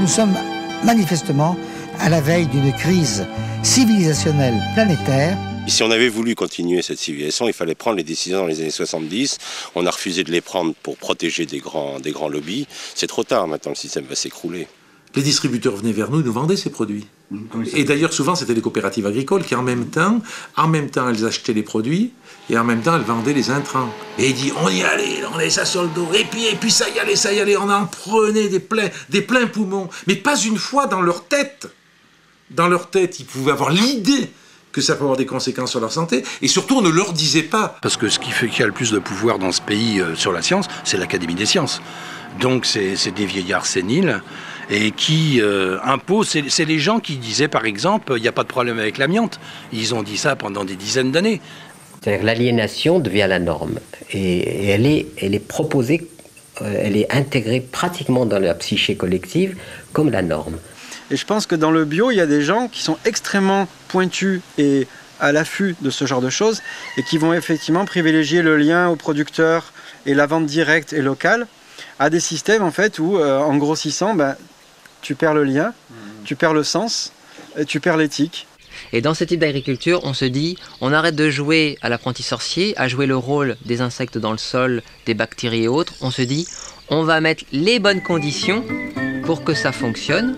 sommes manifestement à la veille d'une crise civilisationnelle planétaire. Si on avait voulu continuer cette civilisation, il fallait prendre les décisions dans les années 70. On a refusé de les prendre pour protéger des grands lobbies. C'est trop tard, maintenant le système va s'écrouler. Les distributeurs venaient vers nous, ils nous vendaient ces produits. Et d'ailleurs, souvent, c'était les coopératives agricoles qui, en même temps, elles achetaient les produits et en même temps, elles vendaient les intrants. Et ils disaient, on y allait, on laissait ça sur le dos. Et puis ça y allait, on en prenait des pleins poumons. Mais pas une fois dans leur tête. Dans leur tête, ils pouvaient avoir l'idée que ça peut avoir des conséquences sur leur santé, et surtout on ne leur disait pas. Parce que ce qui fait qu'il y a le plus de pouvoir dans ce pays sur la science, c'est l'Académie des sciences. Donc c'est des vieillards séniles, et qui imposent, c'est les gens qui disaient par exemple, il n'y a pas de problème avec l'amiante. Ils ont dit ça pendant des dizaines d'années. C'est-à-dire l'aliénation devient la norme, et elle est proposée, elle est intégrée pratiquement dans la psyché collective comme la norme. Et je pense que dans le bio, il y a des gens qui sont extrêmement pointus et à l'affût de ce genre de choses et qui vont effectivement privilégier le lien au producteur et la vente directe et locale à des systèmes en fait où en grossissant, tu perds le lien, tu perds le sens et tu perds l'éthique. Et dans ce type d'agriculture, on se dit, on arrête de jouer à l'apprenti sorcier, à jouer le rôle des insectes dans le sol, des bactéries et autres. On se dit, on va mettre les bonnes conditions pour que ça fonctionne.